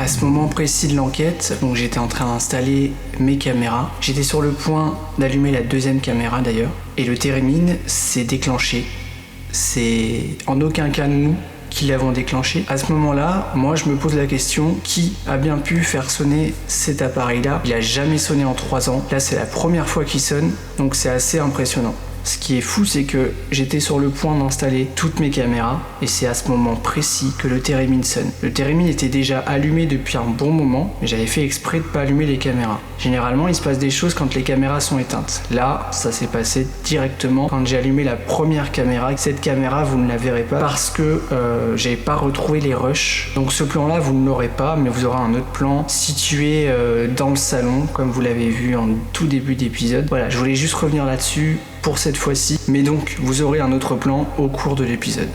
À ce moment précis de l'enquête, donc j'étais en train d'installer mes caméras. J'étais sur le point d'allumer la deuxième caméra d'ailleurs. Et le térémine s'est déclenché. C'est en aucun cas nous qui l'avons déclenché. À ce moment-là, moi je me pose la question, qui a bien pu faire sonner cet appareil-là? Il a jamais sonné en 3 ans. Là c'est la première fois qu'il sonne, donc c'est assez impressionnant. Ce qui est fou, c'est que j'étais sur le point d'installer toutes mes caméras et c'est à ce moment précis que le térémine sonne. Le térémine était déjà allumé depuis un bon moment, mais j'avais fait exprès de ne pas allumer les caméras. Généralement, il se passe des choses quand les caméras sont éteintes. Là, ça s'est passé directement quand j'ai allumé la première caméra. Cette caméra, vous ne la verrez pas parce que j'avais pas retrouvé les rushs. Donc ce plan-là, vous ne l'aurez pas, mais vous aurez un autre plan situé dans le salon, comme vous l'avez vu en tout début d'épisode. Voilà, je voulais juste revenir là-dessus pour cette fois-ci, mais donc vous aurez un autre plan au cours de l'épisode.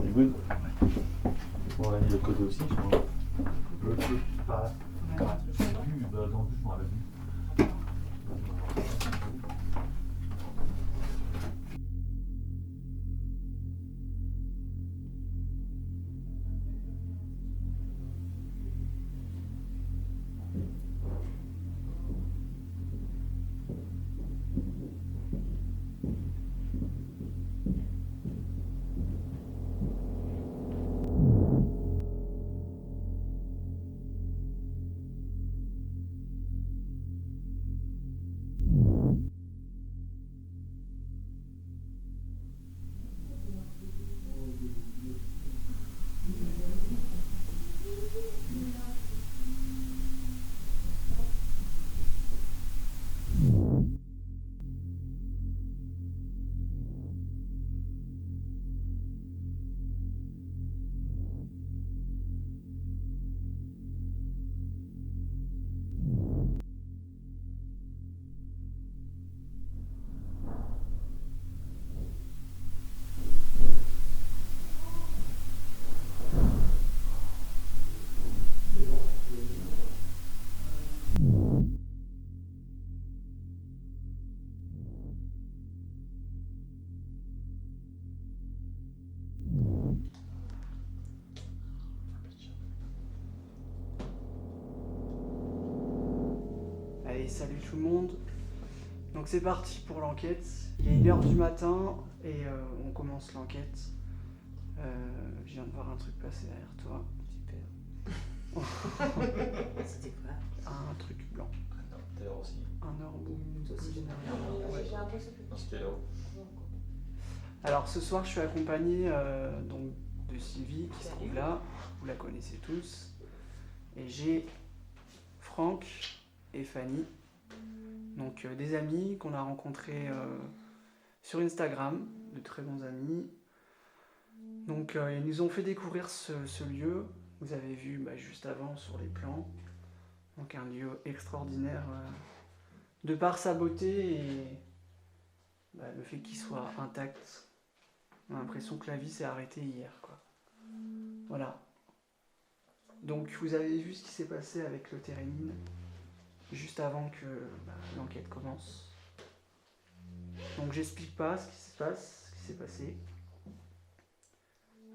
C'est good. On a mis le côté aussi, je crois. L'autre côté, pareil. Ouais. Dans le but, je m'en rappelle plus. Allez, salut tout le monde. Donc c'est parti pour l'enquête. Il est 1h du matin et on commence l'enquête. Je viens de voir un truc passer derrière toi. Super. C'était quoi? Un truc blanc. Tout à l'heure aussi. Un orbeau. Toi aussi, j'ai un peu ce Non, c'était là-haut. Alors ce soir je suis accompagné donc, de Sylvie qui se trouve là. Vous la connaissez tous. Et j'ai Franck et Fanny. Donc des amis qu'on a rencontrés sur Instagram, de très bons amis. Donc ils nous ont fait découvrir ce lieu, vous avez vu juste avant sur les plans. Donc un lieu extraordinaire de par sa beauté et le fait qu'il soit intact. On a l'impression que la vie s'est arrêtée hier, quoi. Voilà. Donc vous avez vu ce qui s'est passé avec le térémine juste avant que l'enquête commence. Donc j'explique pas ce qui se passe, ce qui s'est passé.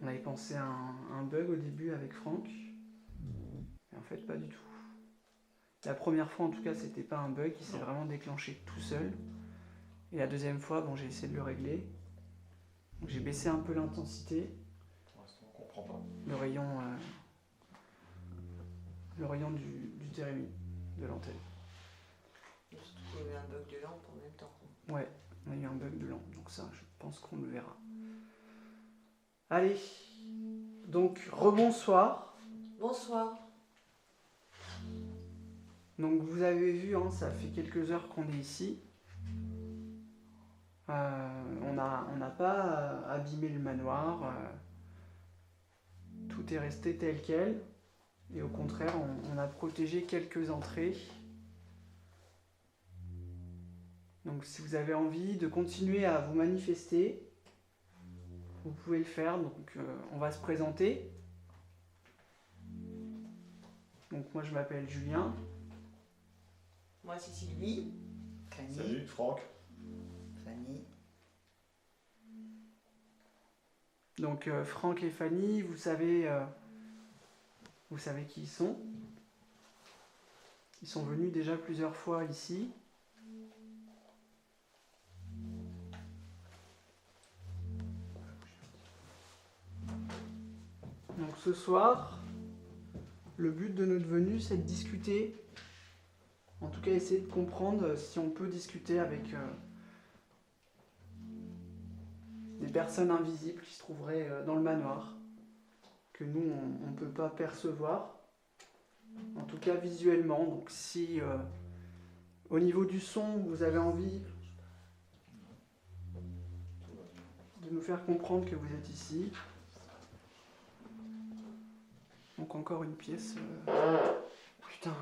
On avait pensé à un bug au début avec Franck, mais en fait pas du tout. La première fois en tout cas c'était pas un bug, il s'est vraiment déclenché tout seul. Et la deuxième fois, j'ai essayé de le régler. Donc j'ai baissé un peu l'intensité. Pour l'instant, on comprend pas. Le rayon du térémine, de l'antenne. Surtout qu'il y avait un bug de lampe en même temps. Ouais, on a eu un bug de lampe, donc ça je pense qu'on le verra. Allez, donc rebonsoir. Bonsoir. Donc vous avez vu, ça fait quelques heures qu'on est ici. On n'a pas abîmé le manoir. Tout est resté tel quel. Et au contraire, on a protégé quelques entrées. Donc si vous avez envie de continuer à vous manifester, vous pouvez le faire. Donc on va se présenter. Donc moi je m'appelle Julien. Moi c'est Sylvie. Fanny. Salut, Franck. Fanny. Donc Franck et Fanny, vous savez qui ils sont. Ils sont venus déjà plusieurs fois ici. Donc ce soir, le but de notre venue, c'est de discuter. En tout cas, essayer de comprendre si on peut discuter avec des personnes invisibles qui se trouveraient dans le manoir, que nous, on ne peut pas percevoir, en tout cas visuellement. Donc si au niveau du son, vous avez envie de nous faire comprendre que vous êtes ici. Donc encore une pièce. Putain.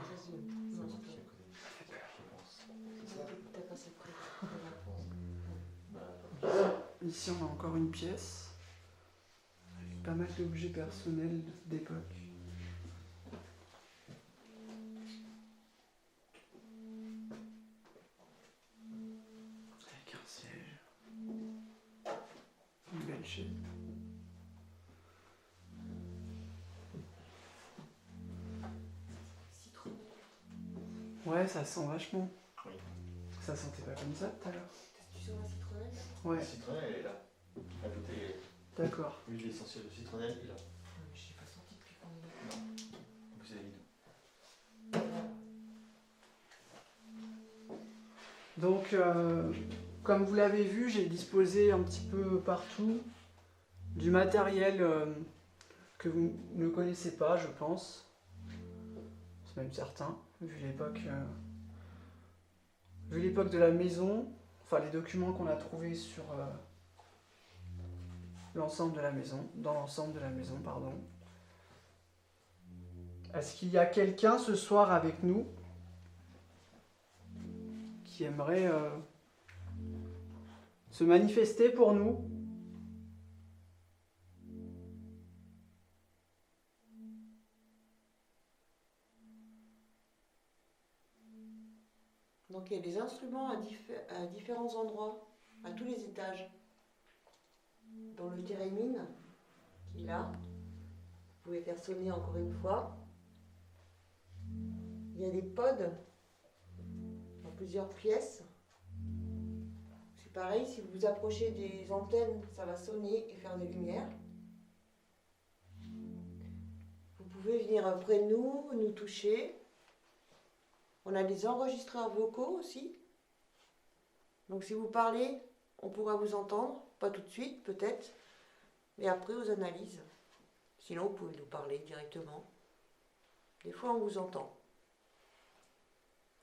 Ici on a encore une pièce avec pas mal d'objets personnels d'époque. Avec un siège. Une belle chaise. Ouais, ça sent vachement. Oui. Ça sentait pas comme ça tout à l'heure. Tu sens la citronnelle là? Ouais, La citronnelle, elle est là. À côté, d'accord. l'huile essentielle de citronnelle est là. Je l'ai pas senti depuis qu'on est là. Vous avez dit. Donc, comme vous l'avez vu, j'ai disposé un petit peu partout du matériel que vous ne connaissez pas, je pense. C'est même certain, vu l'époque de la maison, enfin les documents qu'on a trouvés sur l'ensemble de la maison, dans l'ensemble de la maison, pardon. Est-ce qu'il y a quelqu'un ce soir avec nous qui aimerait se manifester pour nous? Donc il y a des instruments à différents endroits, à tous les étages. Dans le thérémine, qui est là, vous pouvez faire sonner encore une fois. Il y a des pods dans plusieurs pièces. C'est pareil, si vous vous approchez des antennes, ça va sonner et faire des lumières. Vous pouvez venir près de nous, nous toucher. On a des enregistreurs vocaux aussi. Donc si vous parlez, on pourra vous entendre. Pas tout de suite, peut-être. Mais après, aux analyses. Sinon, vous pouvez nous parler directement. Des fois, on vous entend.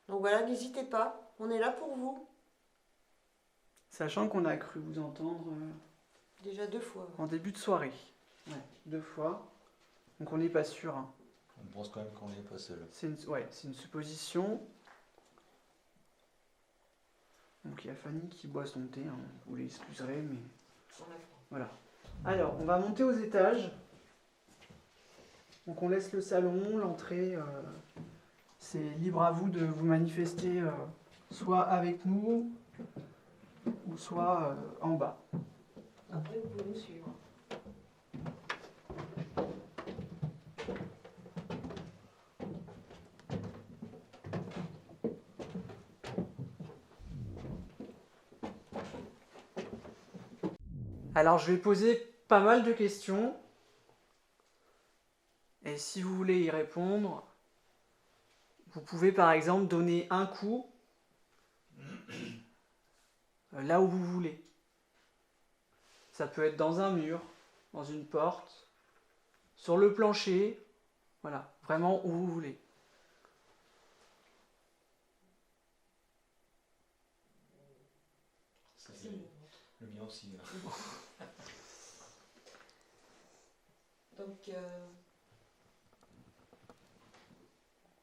Donc voilà, n'hésitez pas. On est là pour vous. Sachant qu'on a cru vous entendre Déjà 2 fois. en début de soirée. Ouais, 2 fois. Donc on n'est pas sûr. Hein. On pense quand même qu'on n'est pas seul. C'est une supposition. Donc il y a Fanny qui boit son thé, hein. Vous l'excuserez, mais voilà. Alors, on va monter aux étages. Donc on laisse le salon, l'entrée. C'est libre à vous de vous manifester soit avec nous ou soit en bas. Après, vous pouvez nous suivre. Alors je vais poser pas mal de questions. Et si vous voulez y répondre, vous pouvez par exemple donner un coup là où vous voulez. Ça peut être dans un mur, dans une porte, sur le plancher, voilà, vraiment où vous voulez. Le mien aussi. Donc,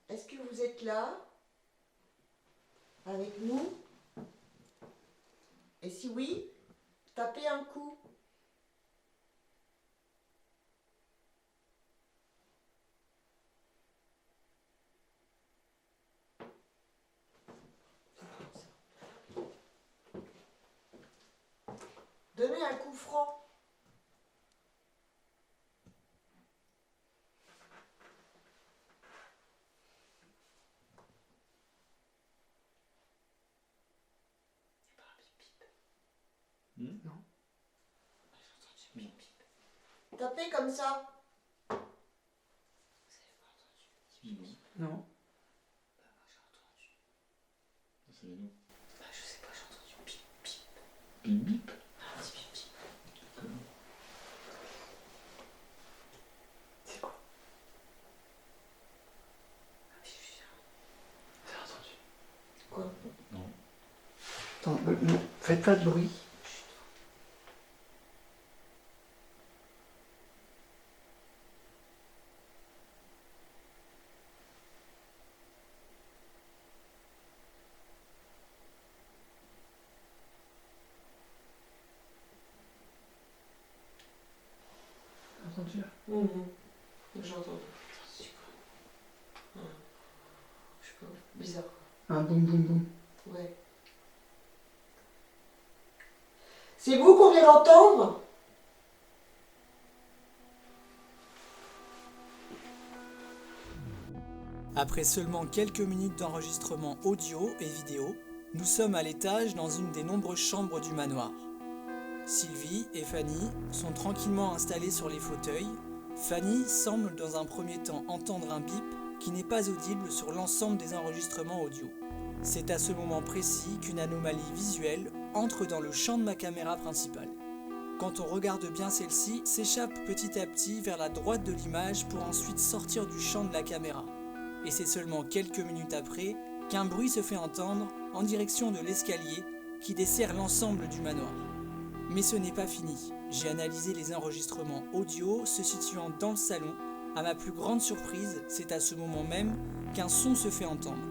est-ce que vous êtes là avec nous? Et si oui, tapez un coup. Donnez un coup franc. Tapez comme ça. Non. C'est nous. Je sais pas, j'ai entendu bip bip. Bip bip. Ah, c'est bip bip. C'est quoi? J'ai entendu. Quoi? Non. Attends, non, faites pas de bruit. Entendu? J'ai entendu. C'est quoi? Je sais pas, bizarre. Un boum boum boum. Ouais. C'est vous qu'on vient d'entendre? Après seulement quelques minutes d'enregistrement audio et vidéo, nous sommes à l'étage dans une des nombreuses chambres du manoir. Sylvie et Fanny sont tranquillement installées sur les fauteuils. Fanny semble dans un premier temps entendre un bip qui n'est pas audible sur l'ensemble des enregistrements audio. C'est à ce moment précis qu'une anomalie visuelle entre dans le champ de ma caméra principale. Quand on regarde bien, celle-ci s'échappe petit à petit vers la droite de l'image pour ensuite sortir du champ de la caméra. Et c'est seulement quelques minutes après qu'un bruit se fait entendre en direction de l'escalier qui dessert l'ensemble du manoir. Mais ce n'est pas fini. J'ai analysé les enregistrements audio se situant dans le salon. À ma plus grande surprise, c'est à ce moment même qu'un son se fait entendre.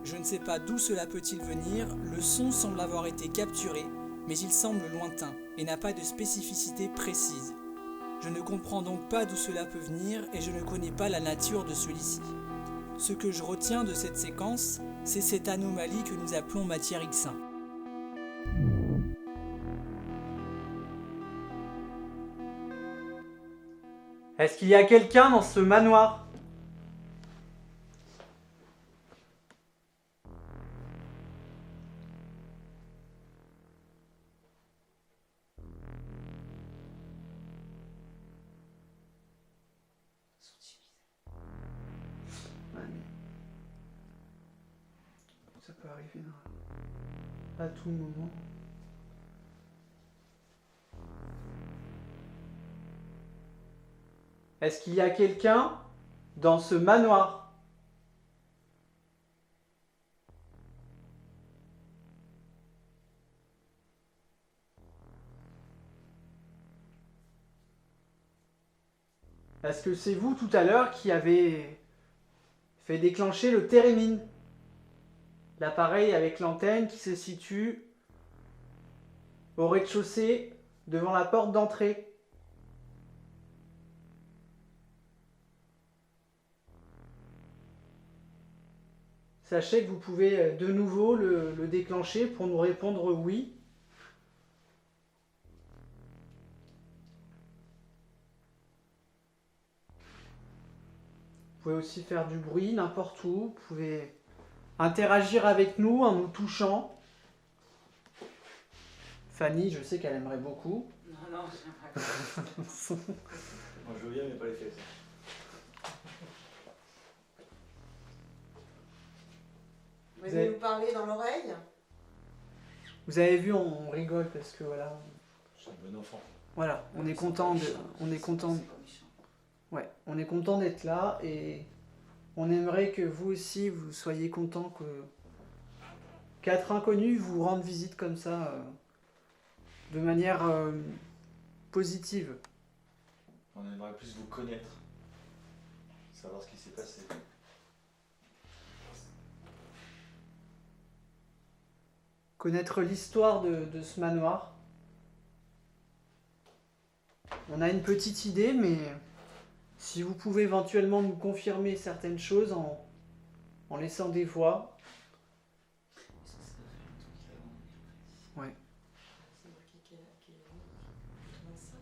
Je ne sais pas d'où cela peut-il venir, le son semble avoir été capturé, mais il semble lointain et n'a pas de spécificité précise. Je ne comprends donc pas d'où cela peut venir et je ne connais pas la nature de celui-ci. Ce que je retiens de cette séquence, c'est cette anomalie que nous appelons matière X1. Est-ce qu'il y a quelqu'un dans ce manoir? Ouais, mais ça peut arriver à tout moment. Est-ce qu'il y a quelqu'un dans ce manoir? Est-ce que c'est vous tout à l'heure qui avez fait déclencher le térémine? L'appareil avec l'antenne qui se situe au rez-de-chaussée devant la porte d'entrée. Sachez que vous pouvez de nouveau le déclencher pour nous répondre oui. Vous pouvez aussi faire du bruit n'importe où. Vous pouvez interagir avec nous en nous touchant. Fanny, je sais qu'elle aimerait beaucoup. Non, j'aimerais pas. Moi je veux bien, mais pas les fesses. Vous allez nous parler dans l'oreille? Vous avez vu, on rigole parce que voilà. C'est un bon enfant. Voilà, on est content on est content d'être là et on aimerait que vous aussi vous soyez content que 4 inconnus vous rendent visite comme ça de manière positive. On aimerait plus vous connaître, savoir ce qui s'est passé. Connaître l'histoire de ce manoir. On a une petite idée, mais si vous pouvez éventuellement nous confirmer certaines choses en laissant des voix. Ouais. C'est marqué quelle année 85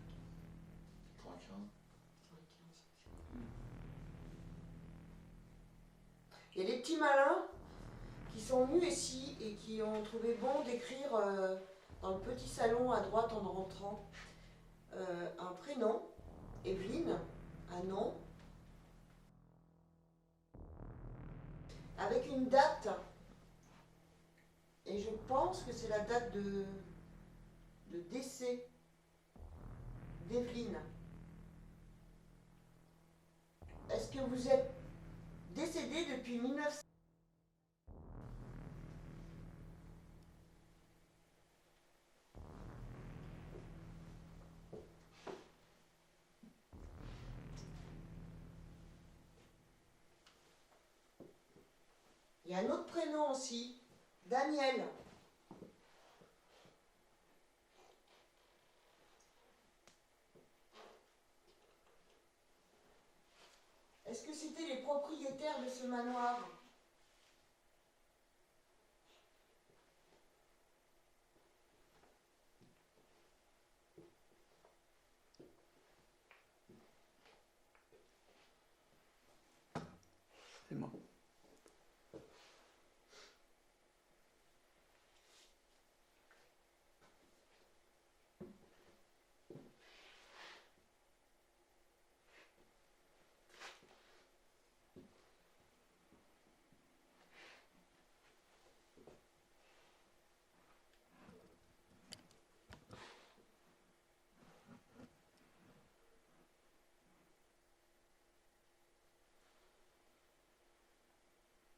95. Il y a des petits malins qui sont venus ici et qui ont trouvé bon d'écrire dans le petit salon à droite en rentrant un prénom, Evelyne, un nom, avec une date. Et je pense que c'est la date de décès d'Evelyne. Est-ce que vous êtes décédé depuis 1900? Il y a un autre prénom aussi, Daniel. Est-ce que c'était les propriétaires de ce manoir? C'est moi.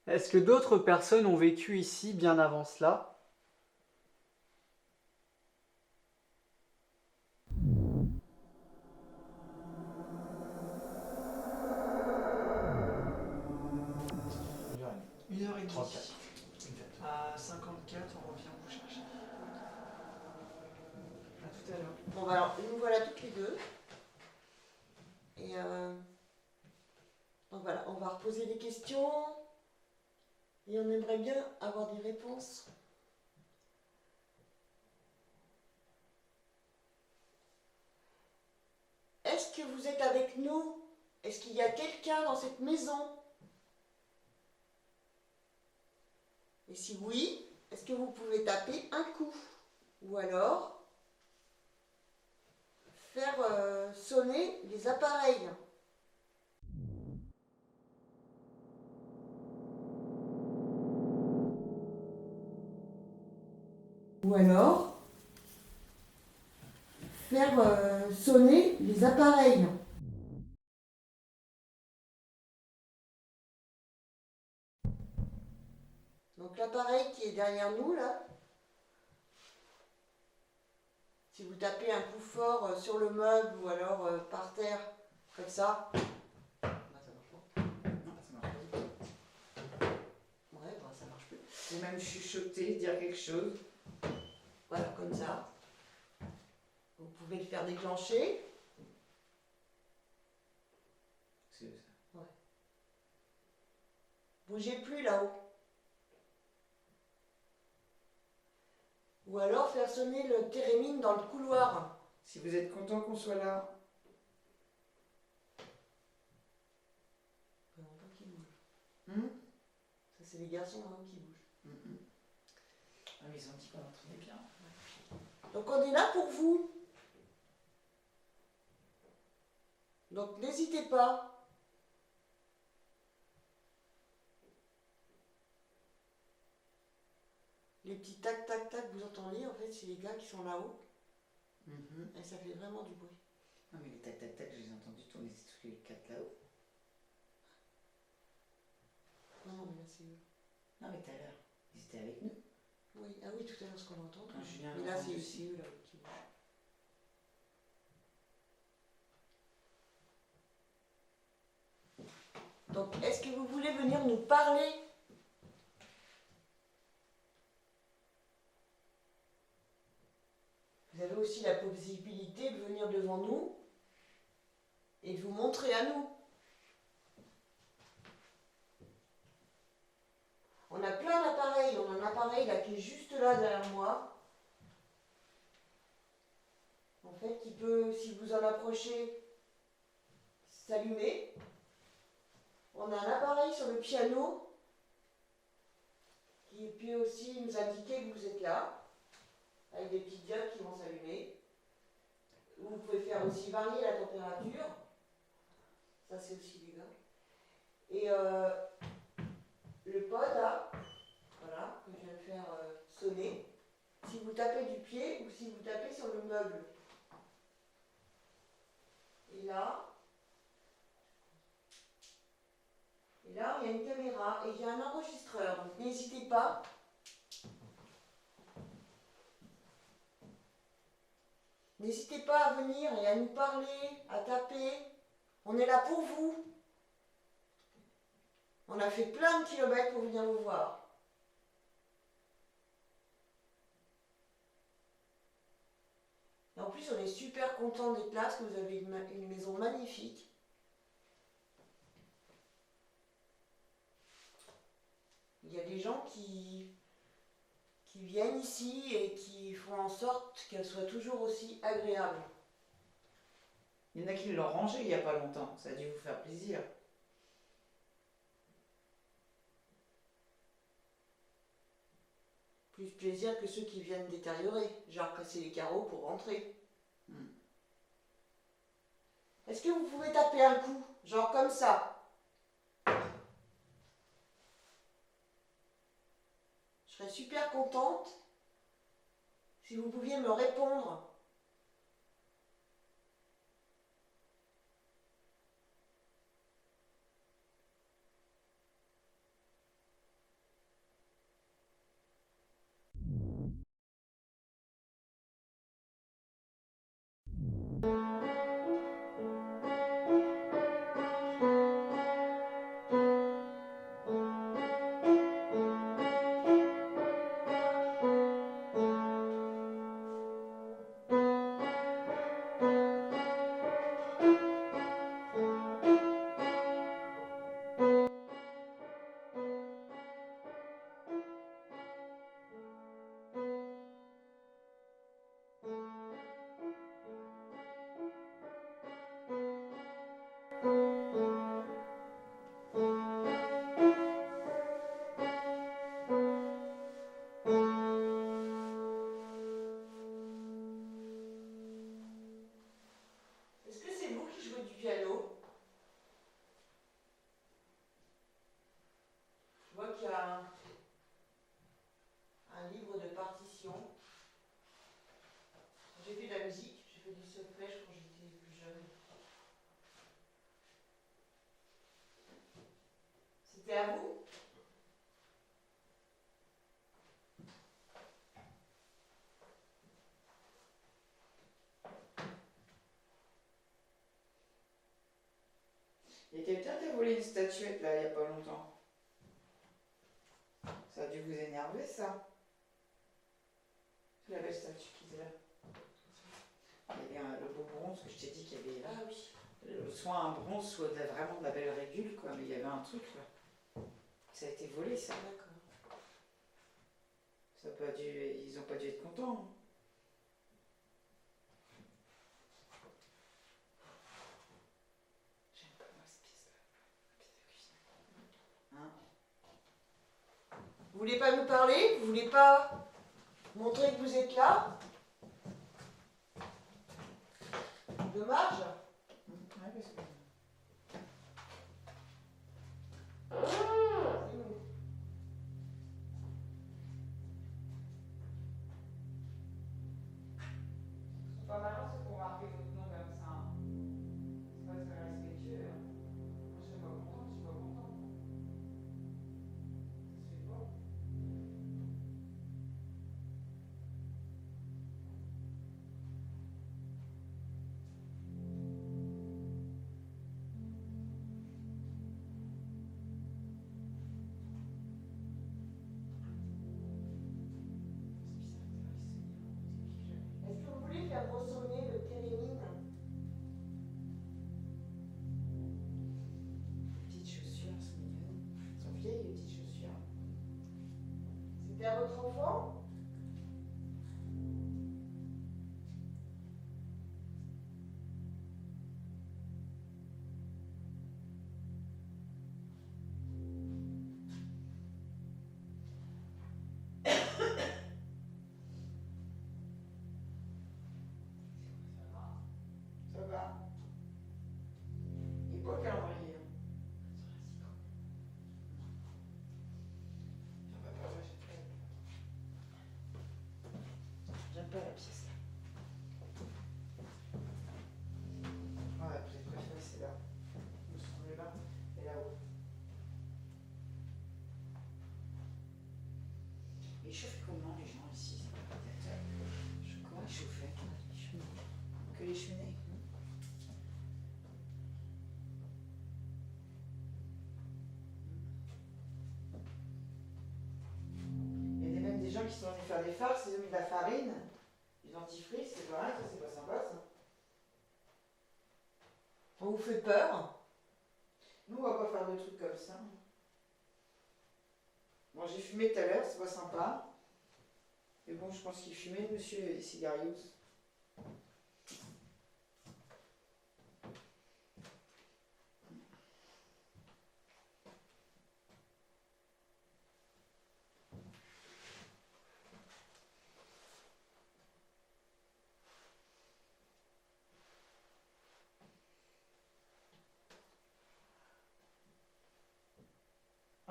Est-ce que d'autres personnes ont vécu ici bien avant cela? Une heure et demie. 34. À 54, on revient vous chercher. À tout à l'heure. Bon, bah alors, nous voilà toutes les deux. Et donc voilà, on va reposer des questions. Et on aimerait bien avoir des réponses. Est-ce que vous êtes avec nous? Est-ce qu'il y a quelqu'un dans cette maison? Et si oui, est-ce que vous pouvez taper un coup? Ou alors faire sonner les appareils? Ou alors faire sonner les appareils. Donc l'appareil qui est derrière nous là, si vous tapez un coup fort sur le meuble ou alors par terre, comme ça, bah, ça marche pas. Ça marche pas. Ouais, bah, ça marche plus. Ou même chuchoter, dire quelque chose. Voilà, comme ça. Vous pouvez le faire déclencher. C'est ça. Bougez plus là-haut. Ou alors faire sonner le térémine dans le couloir. Si vous êtes content qu'on soit là. Vraiment pas qui bouge. Hum Ça, c'est les garçons hein, qui bougent. Ah mais ils ont dit qu'on entendait bien. Donc on est là pour vous. Donc n'hésitez pas. Les petits tac tac tac que vous entendez, en fait, c'est les gars qui sont là-haut. Et ça fait vraiment du bruit. Non mais les tac tac tac, je les ai entendus tourner tous les quatre là-haut. Non, non, mais là c'est eux. Non mais tout à l'heure, ils étaient avec nous. Oui, ah oui, tout à l'heure ce qu'on entend. Quand Julien Mais l'a là entendu c'est aussi. eux là qui bougent. Donc, est-ce que vous voulez venir nous parler? Vous avez aussi la possibilité de venir devant nous et de vous montrer à nous. On a plein d'appareils. On a un appareil là qui est juste là derrière moi. En fait, qui peut, si vous en approchez, s'allumer. On a un appareil sur le piano qui peut aussi nous indiquer que vous êtes là, avec des petites diodes qui vont s'allumer. Vous pouvez faire aussi varier la température. Ça, c'est aussi les gars. Et le pod là, voilà, que je viens de faire sonner. Si vous tapez du pied ou si vous tapez sur le meuble. Et là, il y a une caméra et il y a un enregistreur. Donc n'hésitez pas. N'hésitez pas à venir et à nous parler, à taper. On est là pour vous. On a fait plein de kilomètres pour venir vous voir. Et en plus, on est super content d'être là parce que vous avez une maison magnifique. Il y a des gens qui viennent ici et qui font en sorte qu'elle soit toujours aussi agréable. Il y en a qui l'ont rangé il n'y a pas longtemps, ça a dû vous faire plaisir. Plus plaisir que ceux qui viennent détériorer, genre casser les carreaux pour rentrer. Est-ce que vous pouvez taper un coup, genre comme ça? Je serais super contente si vous pouviez me répondre. Est-ce que c'est vous qui jouez du piano? Je vois qu'il y a un livre de partition. J'ai fait de la musique, j'ai fait du solfège quand j'étais plus jeune. C'était à vous? Il y a quelqu'un qui a volé une statuette là il n'y a pas longtemps. Ça a dû vous énerver ça. La belle statue qui était là. Il y avait le beau bronze que je t'ai dit qu'il y avait là. Ah oui. Soit un bronze, soit vraiment de la belle régule quoi, mais il y avait un truc là. Ça a été volé ça. D'accord. Ça a pas dû, ils n'ont pas dû être contents. Hein. J'aime pas moi cette pièce là. La pièce de cuisine. Hein? Vous voulez pas nous parler? Vous voulez pas montrer que vous êtes là? Dommage. Ouais, parce que... C'est pas malin c'est pour marquer votre nom comme ça. Hein. C'est pas très respectueux. Hein. Moi je suis pas contente, je suis pas contente. Ça se fait pas. faire consommer le térémine? Les petites chaussures, elles sont mignonnes. Elles sont vieilles, les petites chaussures. C'était à votre enfant? Ça va. Il est beau le calendrier. J'aime pas la pièce là. Ouais, j'ai préféré c'est là. Je me sens là et là-haut. Ils chauffent comment les gens ici? Comment ils chauffaient? Que les cheminées. Il y a même des gens qui sont venus faire des farces, ils ont mis de la farine, du dentifrice, c'est pareil, ça c'est pas sympa ça. On vous fait peur? Nous on va pas faire de trucs comme ça. Bon j'ai fumé tout à l'heure, c'est pas sympa. Mais bon je pense qu'il fumait le monsieur les cigarios.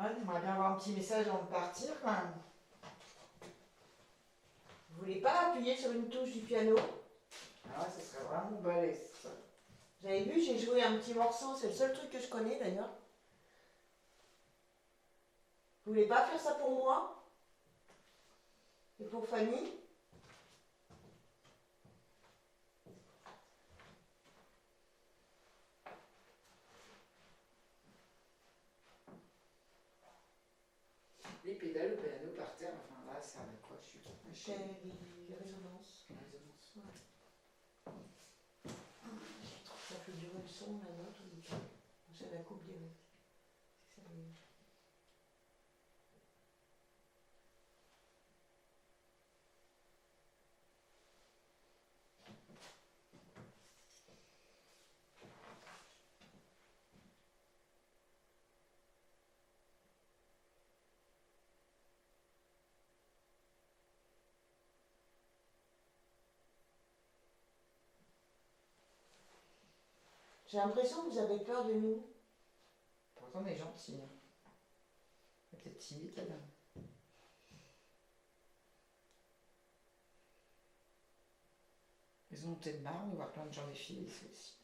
Ouais, j'aimerais bien avoir un petit message avant de partir quand même. Vous voulez pas appuyer sur une touche du piano? Ah ouais, ça serait vraiment balèze ça. Vous avez vu, j'ai joué un petit morceau, c'est le seul truc que je connais d'ailleurs. Vous voulez pas faire ça pour moi? Et pour Fanny? Les pédales au piano par terre, enfin là, ça servent à quoi? Je suis pas C'est des résonances. La résonance. Ça fait durer le son, la note, ou c'est la coupe directe. C'est ça, J'ai l'impression que vous avez peur de nous. Pourtant, on est gentils. Elle est peut-être timide, la dame. Ils ont peut-être marre de voir plein de gens défiler ici aussi.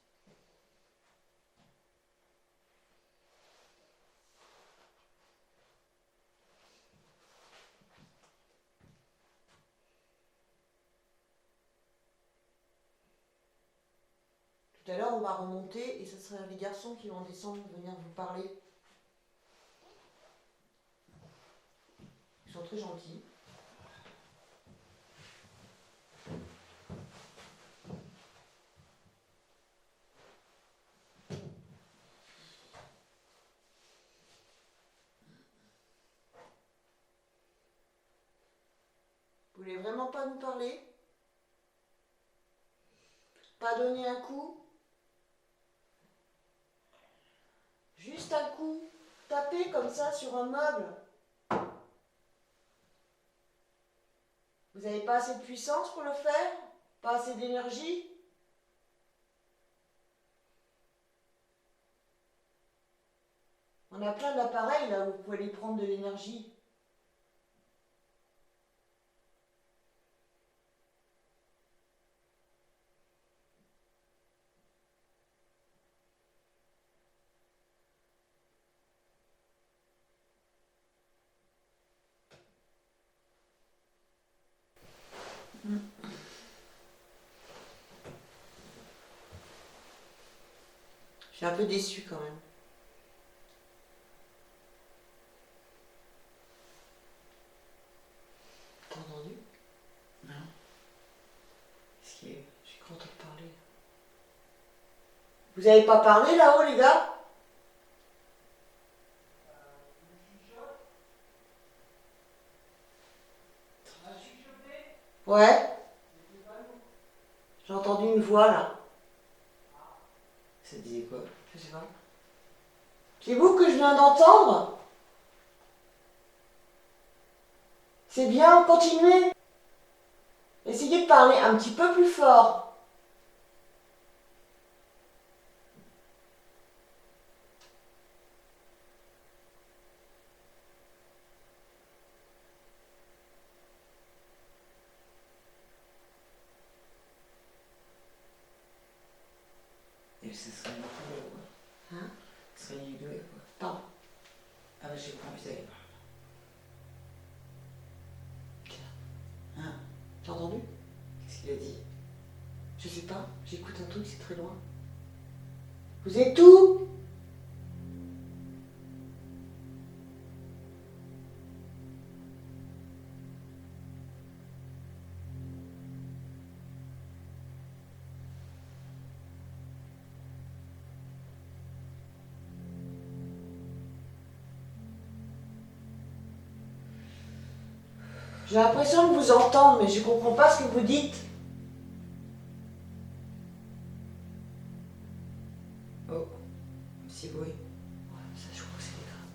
Tout à l'heure, on va remonter et ce sera les garçons qui vont descendre venir vous parler. Ils sont très gentils. Vous voulez vraiment pas nous parler? Pas donner un coup? Juste un coup, taper comme ça sur un meuble. Vous n'avez pas assez de puissance pour le faire? Pas assez d'énergie? On a plein d'appareils là où vous pouvez aller prendre de l'énergie. Je suis un peu déçue quand même. T'as entendu? Non. Qu'est-ce qui est? Vous avez pas parlé là-haut, les gars? Ouais. J'ai entendu une voix là. Ça disait quoi? Je sais pas. C'est vous que je viens d'entendre? C'est bien, continuez. Essayez de parler un petit peu plus fort. Et ce serait une idée, quoi. Hein? Ce serait une idée, quoi. Pardon. Ah bah j'ai pas envie d'aller voir. Hein? T'as entendu? Qu'est-ce qu'il a dit? Je sais pas, j'écoute un truc, c'est très loin. Vous êtes où? J'ai l'impression de vous entendre, mais je comprends pas ce que vous dites. Oh, petit bruit. Ouais, ça, je crois que c'est grave.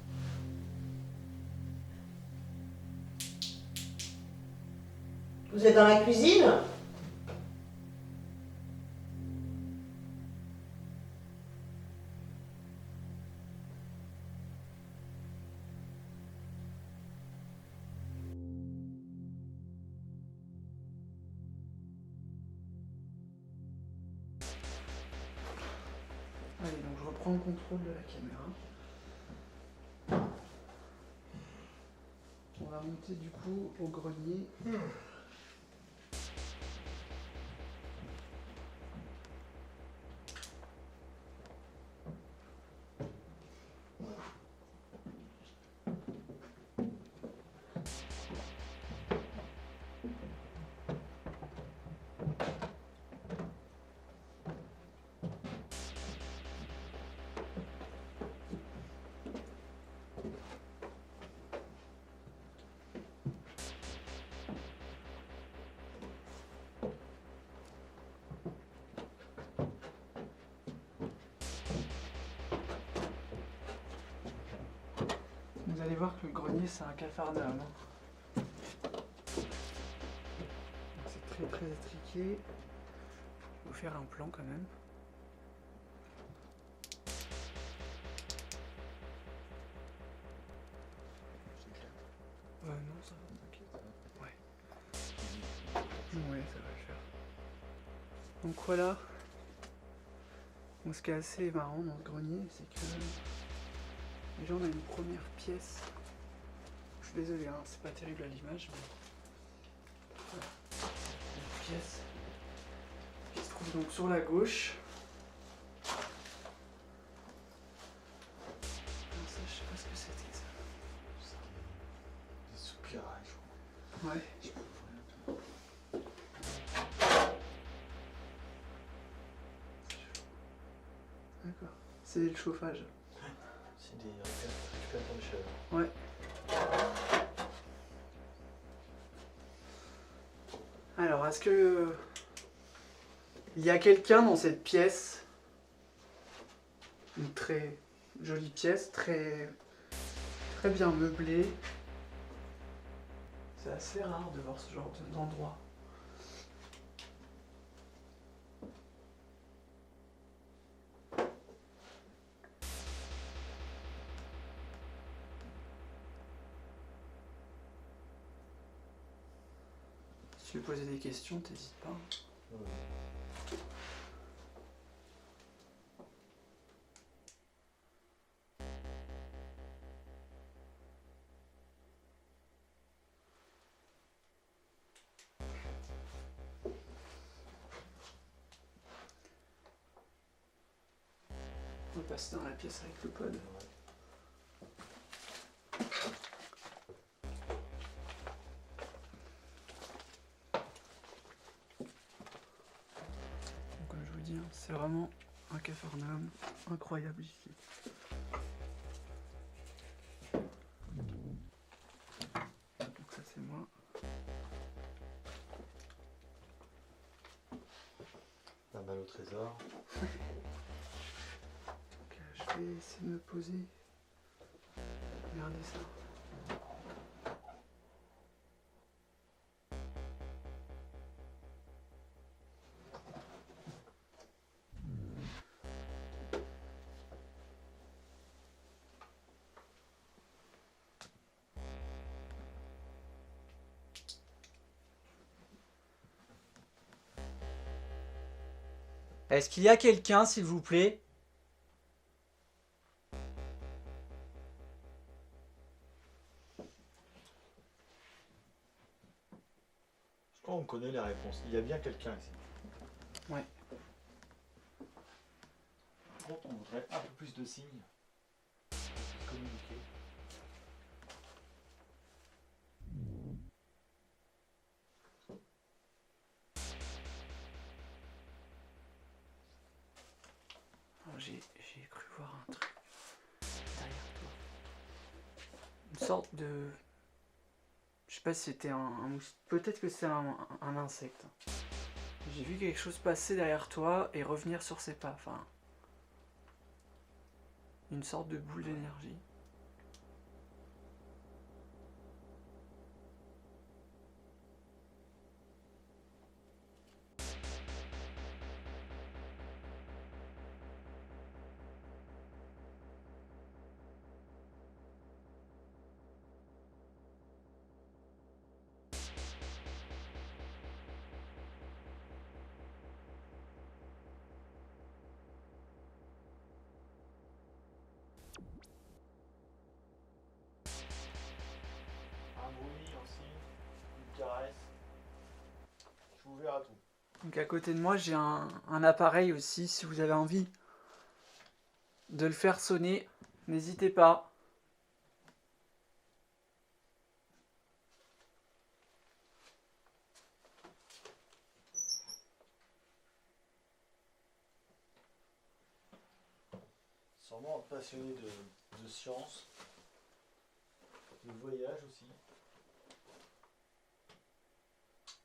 Vous êtes dans la cuisine? Allez, donc je reprends le contrôle de la caméra. On va monter du coup au grenier. Vous allez voir que le grenier c'est un capharnaüm. Donc c'est très très étriqué. Il faut faire un plan quand même. Non, ça va, t'inquiète. Ouais. Ouais, ça va le faire. Donc voilà. Donc, ce qui est assez marrant dans ce grenier, c'est que déjà on a une première pièce. Je suis désolé, hein, c'est pas terrible à l'image, mais voilà. Une pièce qui se trouve donc sur la gauche. Alors ça, je sais pas ce que c'était ça. Des soupirails, je crois. Ouais. D'accord. C'est le chauffage. C'est des récupérateurs de chaleur. Ouais. Alors, est-ce que il y a quelqu'un dans cette pièce? Une très jolie pièce, très bien meublée. C'est assez rare de voir ce genre d'endroit. Si tu veux poser des questions, t'hésites pas. On va passer dans la pièce avec le pod. Comme je vous dis, c'est vraiment un capharnaüm incroyable ici. Donc ça c'est moi. Pas mal au trésor. Donc, je vais essayer de me poser. Regardez ça. Est-ce qu'il y a quelqu'un, s'il vous plaît? Je crois qu'on connaît les réponses. Il y a bien quelqu'un ici. Ouais. Par contre, on voudrait un peu plus de signes. Communiquer. J'ai cru voir un truc derrière toi. Une sorte de... Je sais pas si c'était un peut-être que c'est un insecte. J'ai vu quelque chose passer derrière toi et revenir sur ses pas. Enfin, une sorte de boule d'énergie. Un bruit aussi. Une caresse. Je suis ouvert à tout. Donc à côté de moi, j'ai un appareil aussi, si vous avez envie de le faire sonner, n'hésitez pas. Sûrement passionné de science, de voyage aussi,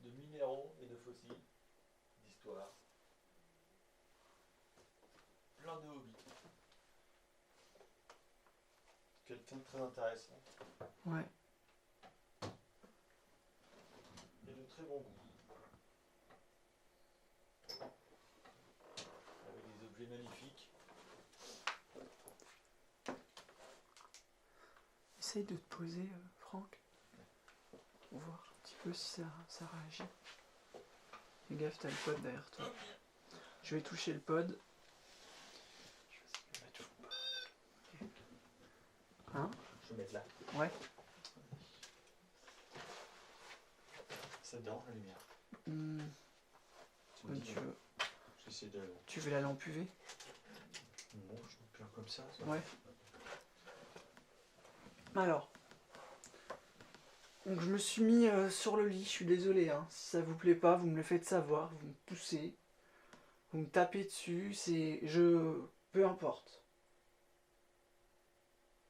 de minéraux et de fossiles, d'histoire. Plein de hobbies. Quelqu'un de très intéressant Ouais. et de très bon goût. Avec des objets magnifiques. Essaye de te poser, Franck. Pour voir un petit peu si ça réagit. Fais gaffe, t'as le pod derrière toi. Je vais toucher le pod. Hein? Je vais mettre là. Ouais. Ça dort la lumière. Tu me Donc, dis, j'essaie de... tu veux la lampe UV? Bon, je peux faire comme ça. Ouais. Alors. Donc je me suis mis sur le lit, je suis désolé, hein. Si ça vous plaît pas, vous me le faites savoir, vous me poussez, vous me tapez dessus, peu importe.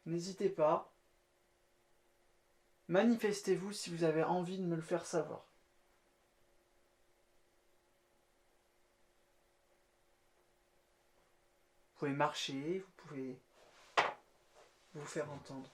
N'hésitez pas. Manifestez-vous si vous avez envie de me le faire savoir. Vous pouvez marcher, vous pouvez vous faire entendre.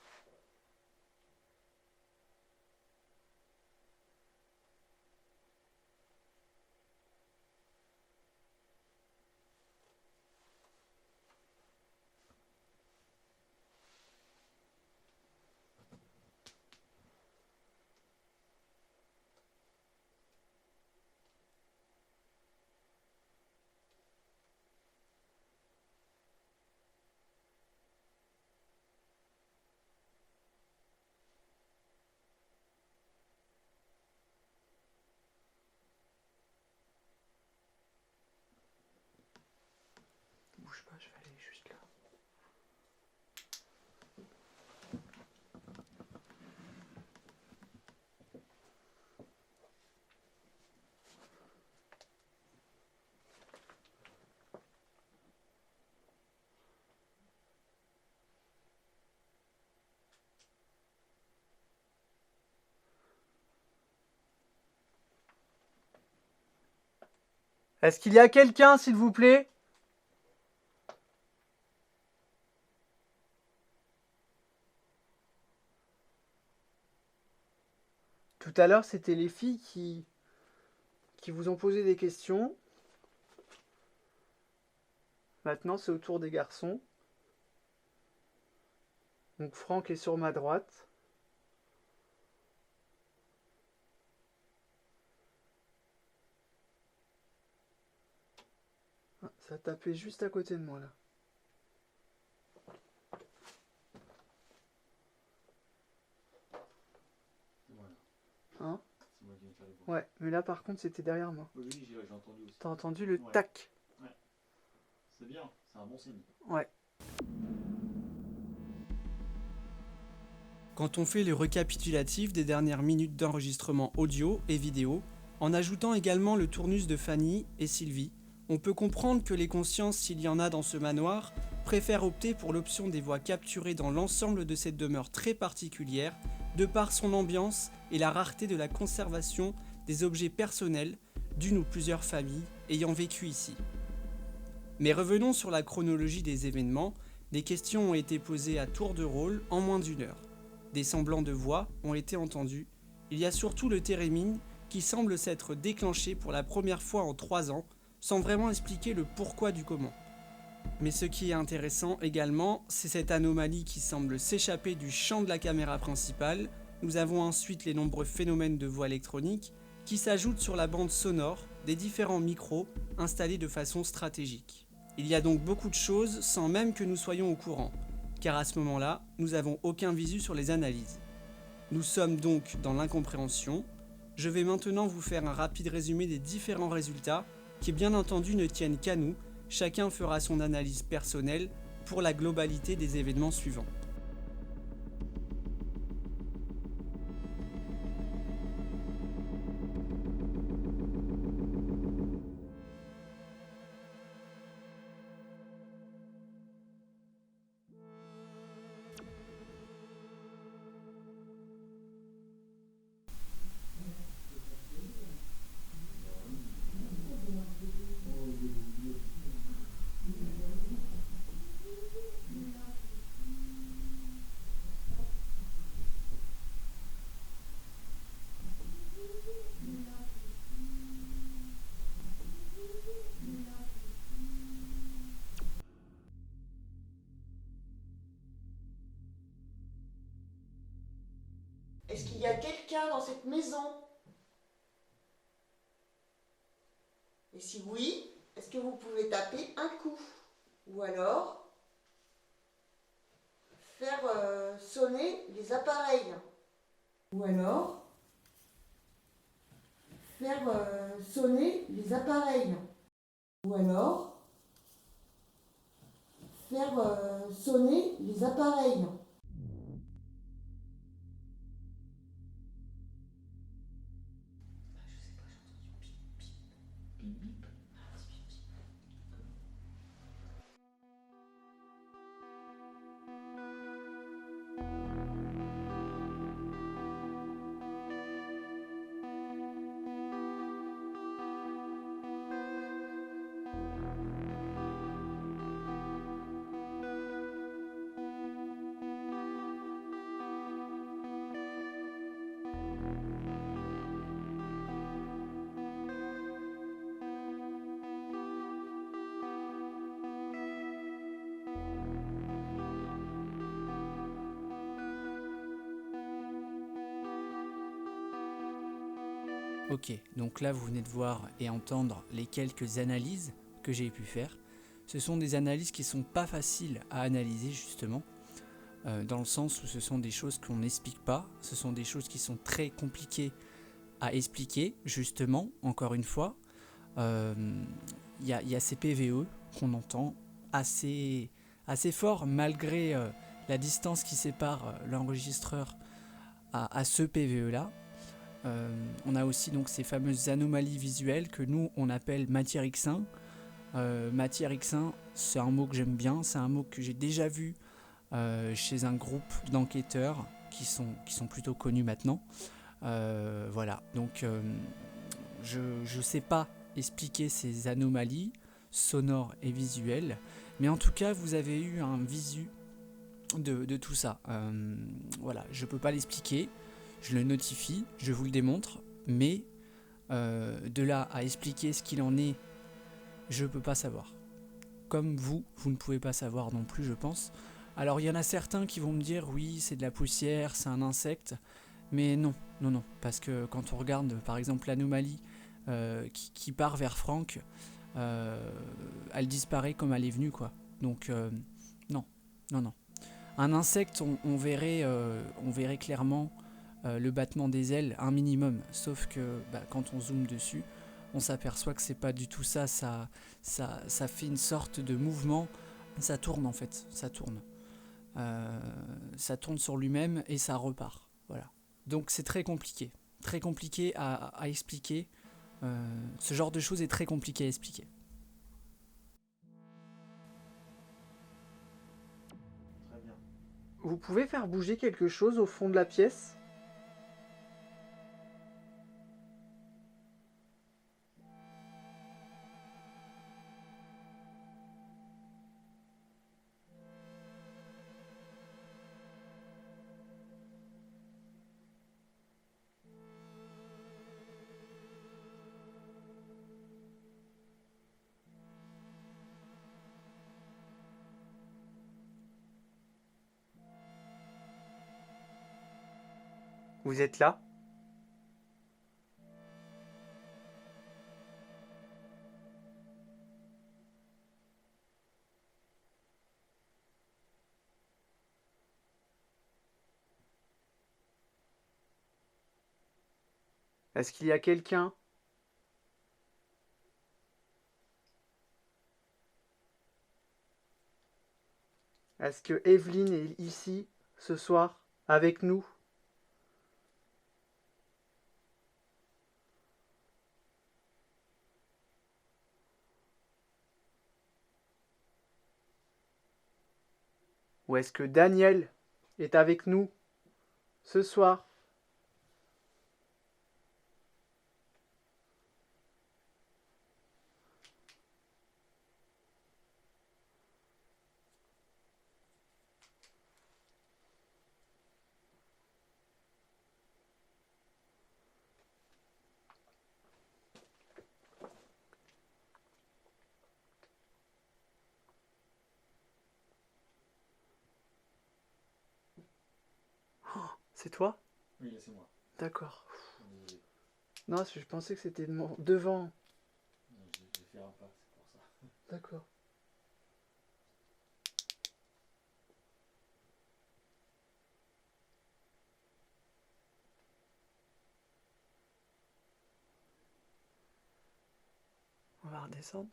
Est-ce qu'il y a quelqu'un, s'il vous plaît? Tout à l'heure, c'était les filles qui vous ont posé des questions. Maintenant, c'est au tour des garçons. Donc Franck est sur ma droite. Ah, ça a tapé juste à côté de moi là. Voilà. Hein? C'est moi qui viens de faire les bruits. Ouais, mais là par contre c'était derrière moi. Oui, j'ai entendu aussi. T'as entendu le Ouais. tac? C'est bien, c'est un bon signe. Ouais. Quand on fait le récapitulatif des dernières minutes d'enregistrement audio et vidéo, en ajoutant également le tournus de Fanny et Sylvie, on peut comprendre que les consciences, s'il y en a dans ce manoir, préfèrent opter pour l'option des voix capturées dans l'ensemble de cette demeure très particulière, de par son ambiance et la rareté de la conservation des objets personnels d'une ou plusieurs familles ayant vécu ici. Mais revenons sur la chronologie des événements, des questions ont été posées à tour de rôle en moins d'1 heure. Des semblants de voix ont été entendus. Il y a surtout le térémine qui semble s'être déclenché pour la première fois en 3 ans, sans vraiment expliquer le pourquoi du comment. Mais ce qui est intéressant également, c'est cette anomalie qui semble s'échapper du champ de la caméra principale. Nous avons ensuite les nombreux phénomènes de voix électronique qui s'ajoutent sur la bande sonore des différents micros installés de façon stratégique. Il y a donc beaucoup de choses sans même que nous soyons au courant, car à ce moment-là, nous n'avons aucun visu sur les analyses. Nous sommes donc dans l'incompréhension. Je vais maintenant vous faire un rapide résumé des différents résultats qui bien entendu ne tiennent qu'à nous, chacun fera son analyse personnelle pour la globalité des événements suivants. Est-ce qu'il y a quelqu'un dans cette maison? Et si oui, est-ce que vous pouvez taper un coup? Ou alors faire sonner les appareils? Ou alors faire sonner les appareils? Ou alors faire sonner les appareils? Ok, donc là vous venez de voir et entendre les quelques analyses que j'ai pu faire. Ce sont des analyses qui sont pas faciles à analyser justement, dans le sens où ce sont des choses qu'on n'explique pas, ce sont des choses qui sont très compliquées à expliquer justement, encore une fois. Il y a ces PVE qu'on entend assez fort malgré la distance qui sépare l'enregistreur à ce PVE là. On a aussi donc ces fameuses anomalies visuelles que nous on appelle matière X1. Matière X1, c'est un mot que j'aime bien, c'est un mot que j'ai déjà vu chez un groupe d'enquêteurs qui sont plutôt connus maintenant. Voilà, donc je sais pas expliquer ces anomalies sonores et visuelles, mais en tout cas vous avez eu un visu de tout ça. Voilà, je peux pas l'expliquer, je le notifie, je vous le démontre, mais de là à expliquer ce qu'il en est, je peux pas savoir. Comme vous ne pouvez pas savoir non plus, je pense. Alors il y en a certains qui vont me dire oui, c'est de la poussière, c'est un insecte, mais non, parce que quand on regarde par exemple l'anomalie qui part vers Franck, elle disparaît comme elle est venue, quoi. Donc non. Un insecte, on verrait clairement le battement des ailes, un minimum, sauf que quand on zoome dessus, on s'aperçoit que c'est pas du tout ça, ça fait une sorte de mouvement, ça tourne en fait, ça tourne sur lui-même et ça repart, voilà. Donc c'est très compliqué à expliquer, ce genre de choses est très compliqué à expliquer. Très bien. Vous pouvez faire bouger quelque chose au fond de la pièce ? Vous êtes là ? Est-ce qu'il y a quelqu'un ? Est-ce que Evelyne est ici ce soir avec nous ? Ou est-ce que Daniel est avec nous ce soir ? C'est toi ? Oui, c'est moi. D'accord. Désolé. Non, je pensais que c'était devant. Non, j'ai fait un pas, c'est pour ça. D'accord. On va redescendre.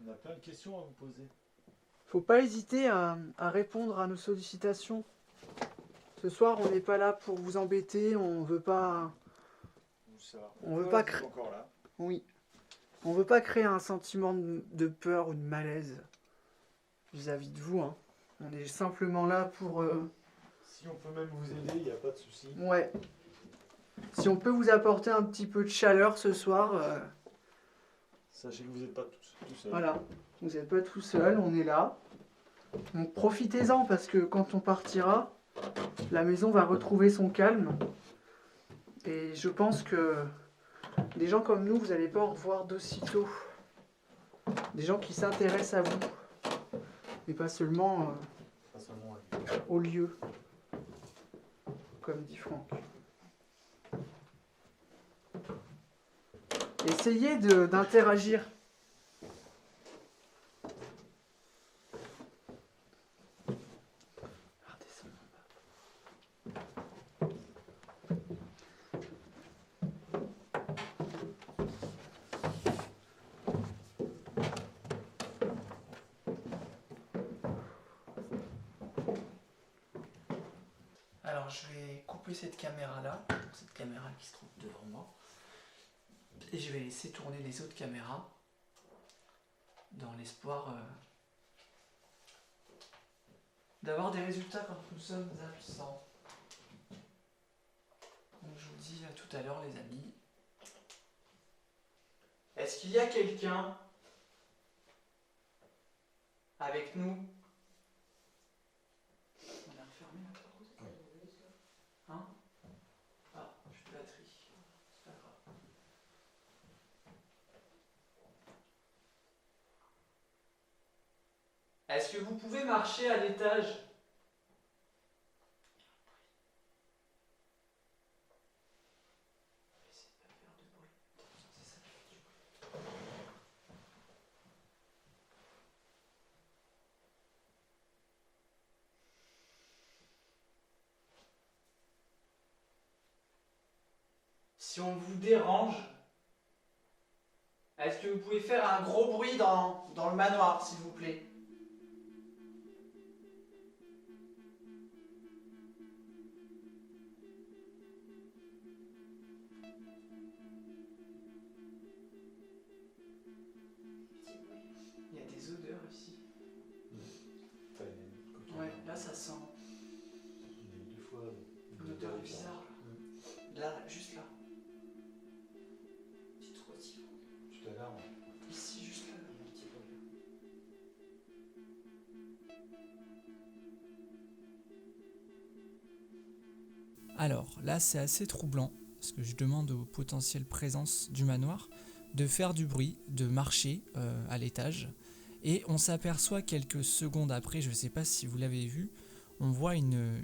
On a plein de questions à vous poser. Faut pas hésiter à répondre à nos sollicitations. Ce soir, on n'est pas là pour vous embêter, on veut pas... On veut pas créer... encore là. Oui. On veut pas créer un sentiment de peur ou de malaise vis-à-vis de vous, hein. On est simplement là pour... Si on peut même vous aider, il n'y a pas de souci. Ouais. Si on peut vous apporter un petit peu de chaleur ce soir... Sachez que vous n'êtes pas tout seul. Voilà. Vous n'êtes pas tout seul, on est là. Donc profitez-en parce que quand on partira, la maison va retrouver son calme. Et je pense que des gens comme nous, vous n'allez pas en revoir d'aussitôt. Des gens qui s'intéressent à vous. Et pas seulement au lieu. Comme dit Franck. Essayez d'interagir. Alors je vais couper cette caméra là, cette caméra qui se trouve devant moi, et je vais laisser tourner les autres caméras dans l'espoir d'avoir des résultats quand nous sommes absents. Donc je vous dis à tout à l'heure les amis. Est-ce qu'il y a quelqu'un avec nous? On a refermé la porte. Hein? Ah, plus de batterie. C'est pas grave. Est-ce que vous pouvez marcher à l'étage? Essayez de pas faire de bruit. Attention, c'est ça qui fait du bruit. Si on vous dérange, est-ce que vous pouvez faire un gros bruit dans le manoir, s'il vous plaît? Il y a des odeurs ici. Enfin, il y a une coquille. Ouais, là ça sent Il y a eu 2 fois une odeur bizarre. Là, juste là. Tu trouves aussi Tout à l'heure, Ici, juste là. un petit peu. Alors là, c'est assez troublant, parce que je demande aux potentielles présences du manoir de faire du bruit, de marcher à l'étage. Et on s'aperçoit quelques secondes après, je ne sais pas si vous l'avez vu, on voit une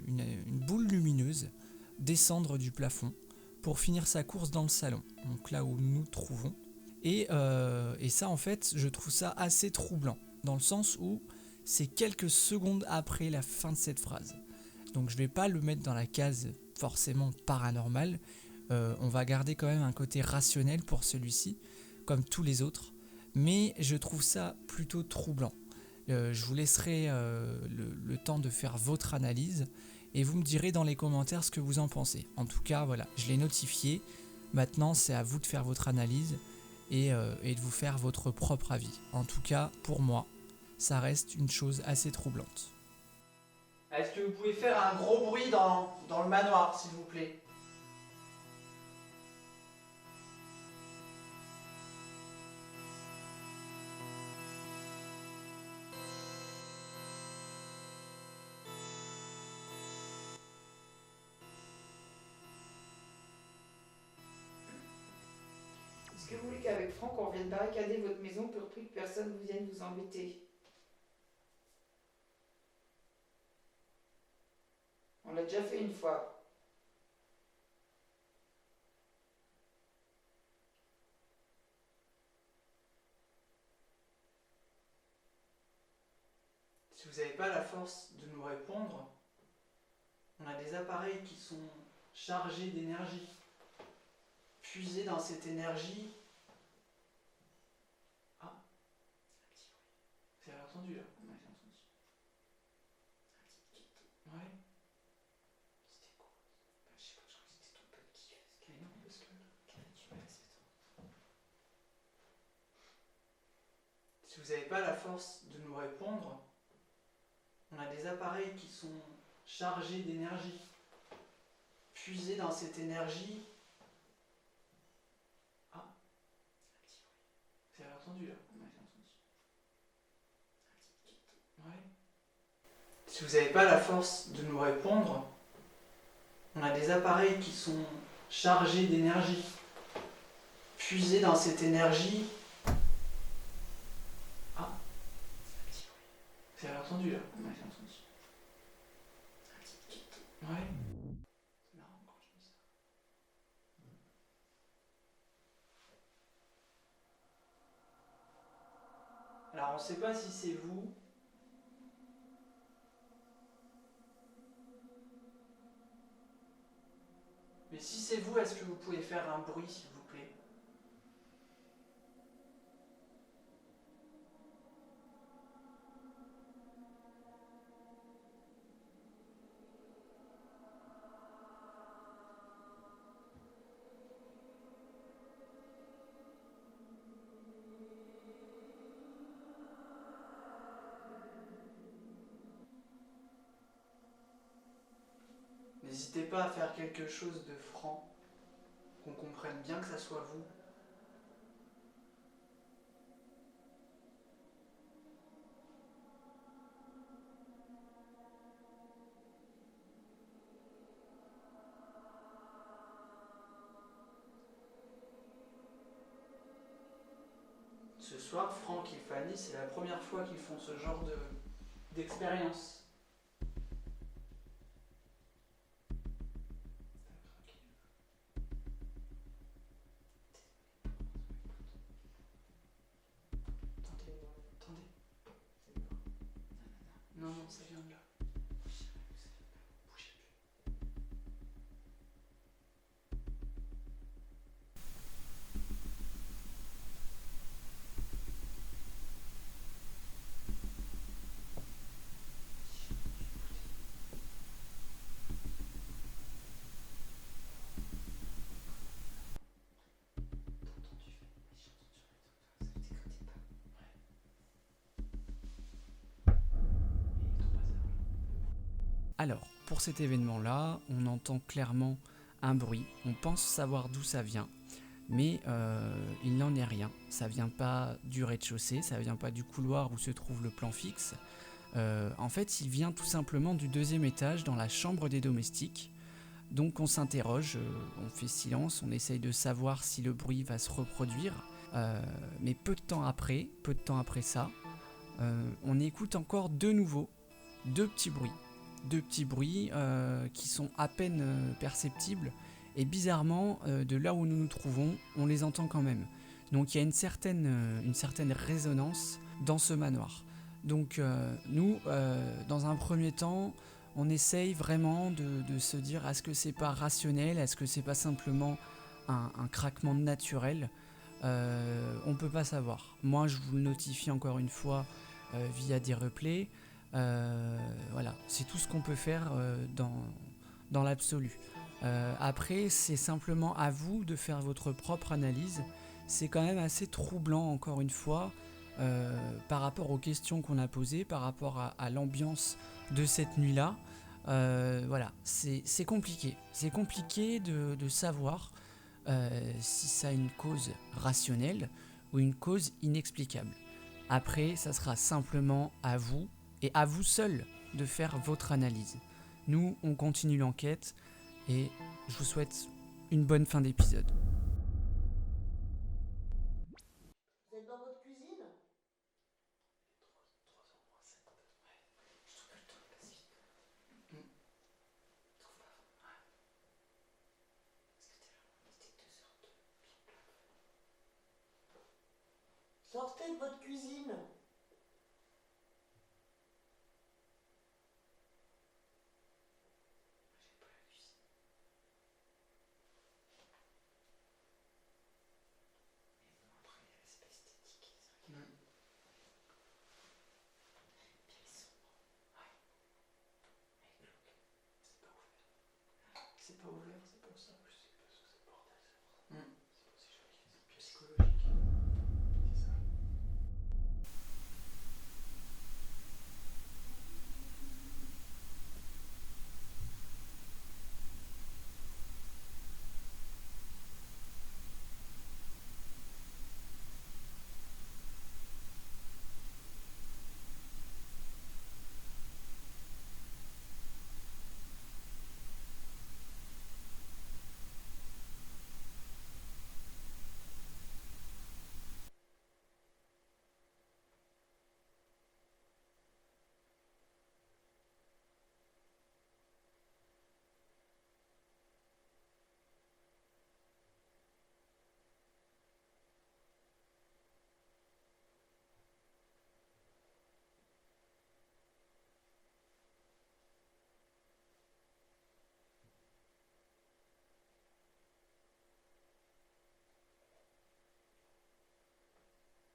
boule lumineuse descendre du plafond pour finir sa course dans le salon, donc là où nous nous trouvons. Et ça, en fait, je trouve ça assez troublant, dans le sens où c'est quelques secondes après la fin de cette phrase. Donc je vais pas le mettre dans la case forcément paranormal, on va garder quand même un côté rationnel pour celui-ci, comme tous les autres, mais je trouve ça plutôt troublant. Je vous laisserai le temps de faire votre analyse, et vous me direz dans les commentaires ce que vous en pensez. En tout cas, voilà, je l'ai notifié, maintenant c'est à vous de faire votre analyse, et de vous faire votre propre avis. En tout cas, pour moi, ça reste une chose assez troublante. Est-ce que vous pouvez faire un gros bruit dans le manoir, s'il vous plaît? Est-ce que vous voulez qu'avec Franck, on vienne barricader votre maison pour plus que personne ne vienne vous embêter? On l'a déjà fait une fois. Si vous n'avez pas la force de nous répondre, on a des appareils qui sont chargés d'énergie. Puisez dans cette énergie. Ah, un petit bruit. Vous avez entendu là? On avait entendu. Ouais. C'était quoi? Je sais pas, je crois que c'était ton pote qui faisait. Mais non, parce que. Si vous n'avez pas la force de nous répondre, on a des appareils qui sont chargés d'énergie. Puisez dans cette énergie. Ah, un petit bruit. Vous avez entendu là? On avait entendu. Ouais. Si vous n'avez pas la force de nous répondre, on a des appareils qui sont chargés d'énergie. Puisez dans cette énergie. Ah, un petit bruit. Vous avez entendu là? On avait entendu. Ouais. C'est marrant quand je dis ça. Alors on ne sait pas si c'est vous. Mais si c'est vous, est-ce que vous pouvez faire un bruit, s'il vous plaît? N'hésitez pas à faire quelque chose de franc, qu'on comprenne bien que ça soit vous. Ce soir, Franck et Fanny, c'est la première fois qu'ils font ce genre d'expérience. Attendez. Non, ça vient de là. Bougez plus. Alors, pour cet événement-là, on entend clairement un bruit, on pense savoir d'où ça vient, mais il n'en est rien. Ça vient pas du rez-de-chaussée, ça vient pas du couloir où se trouve le plan fixe. En fait, il vient tout simplement du deuxième étage dans la chambre des domestiques. Donc on s'interroge, on fait silence, on essaye de savoir si le bruit va se reproduire. Mais peu de temps après ça, on écoute encore de nouveau deux petits bruits qui sont à peine perceptibles, et bizarrement, de là où nous nous trouvons, on les entend quand même. Donc il y a une certaine résonance dans ce manoir. Donc nous, dans un premier temps, on essaye vraiment de se dire, est-ce que c'est pas rationnel, est-ce que c'est pas simplement un craquement naturel? On peut pas savoir. Moi, je vous le notifie encore une fois via des replays. Voilà, c'est tout ce qu'on peut faire dans l'absolu. Après, c'est simplement à vous de faire votre propre analyse. C'est quand même assez troublant, encore une fois, par rapport aux questions qu'on a posées, par rapport à l'ambiance de cette nuit-là. Voilà, c'est compliqué. C'est compliqué de savoir si ça a une cause rationnelle ou une cause inexplicable. Après, ça sera simplement à vous et à vous seul de faire votre analyse. Nous, on continue l'enquête et je vous souhaite une bonne fin d'épisode. Vous êtes dans votre cuisine? Sortez de votre cuisine. C'est pas ouvert, c'est pour ça. Je sais pas ce que c'est, bordel. C'est pas si joli, c'est psychologique. C'est ça.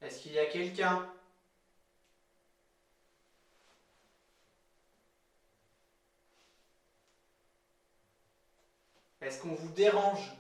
Est-ce qu'il y a quelqu'un? Est-ce qu'on vous dérange?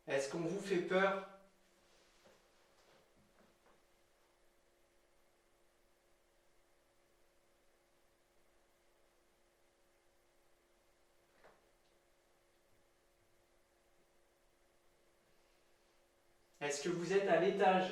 Est-ce qu'on vous fait peur? Est-ce que vous êtes à l'étage?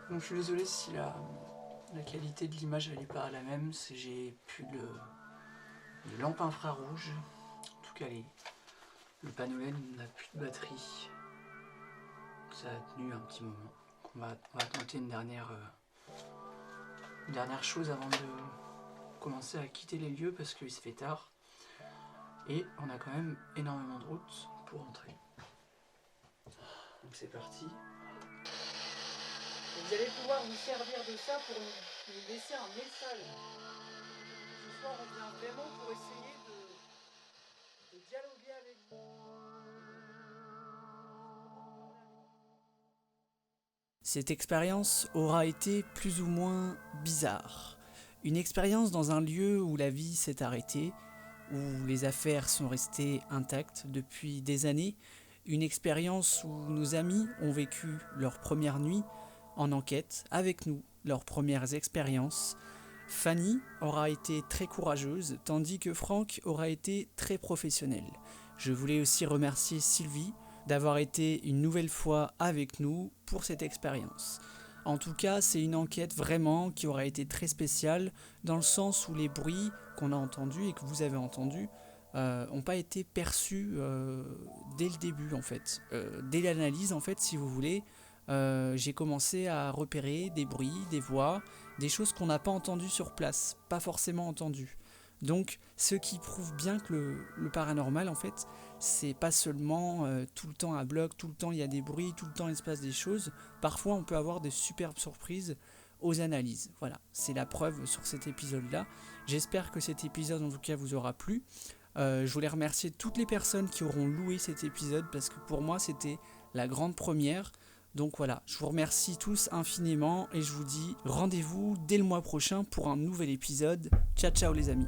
Donc, je suis désolé si la qualité de l'image n'est pas la même, c'est j'ai plus de lampe infrarouge. En tout cas, le panneau LED n'a plus de batterie. Ça a tenu un petit moment. Donc, on va tenter une dernière chose avant de commencer à quitter les lieux parce qu'il se fait tard. Et on a quand même énormément de route pour rentrer. Donc c'est parti. Vous allez pouvoir vous servir de ça pour nous laisser un message. Ce soir, on vient vraiment pour essayer de dialoguer avec vous. Cette expérience aura été plus ou moins bizarre. Une expérience dans un lieu où la vie s'est arrêtée, où les affaires sont restées intactes depuis des années. Une expérience où nos amis ont vécu leur première nuit en enquête avec nous, leurs premières expériences. Fanny aura été très courageuse, tandis que Franck aura été très professionnel. Je voulais aussi remercier Sylvie d'avoir été une nouvelle fois avec nous pour cette expérience. En tout cas, c'est une enquête vraiment qui aura été très spéciale, dans le sens où les bruits qu'on a entendus et que vous avez entendus n'ont pas été perçus dès le début en fait. Dès l'analyse en fait, si vous voulez, j'ai commencé à repérer des bruits, des voix, des choses qu'on n'a pas entendues sur place, pas forcément entendues. Donc, ce qui prouve bien que le paranormal, en fait, c'est pas seulement tout le temps à bloc, tout le temps il y a des bruits, tout le temps il se passe des choses. Parfois, on peut avoir des superbes surprises aux analyses. Voilà, c'est la preuve sur cet épisode-là. J'espère que cet épisode, en tout cas, vous aura plu. Je voulais remercier toutes les personnes qui auront loué cet épisode parce que pour moi, c'était la grande première. Donc voilà, je vous remercie tous infiniment et je vous dis rendez-vous dès le mois prochain pour un nouvel épisode. Ciao ciao les amis.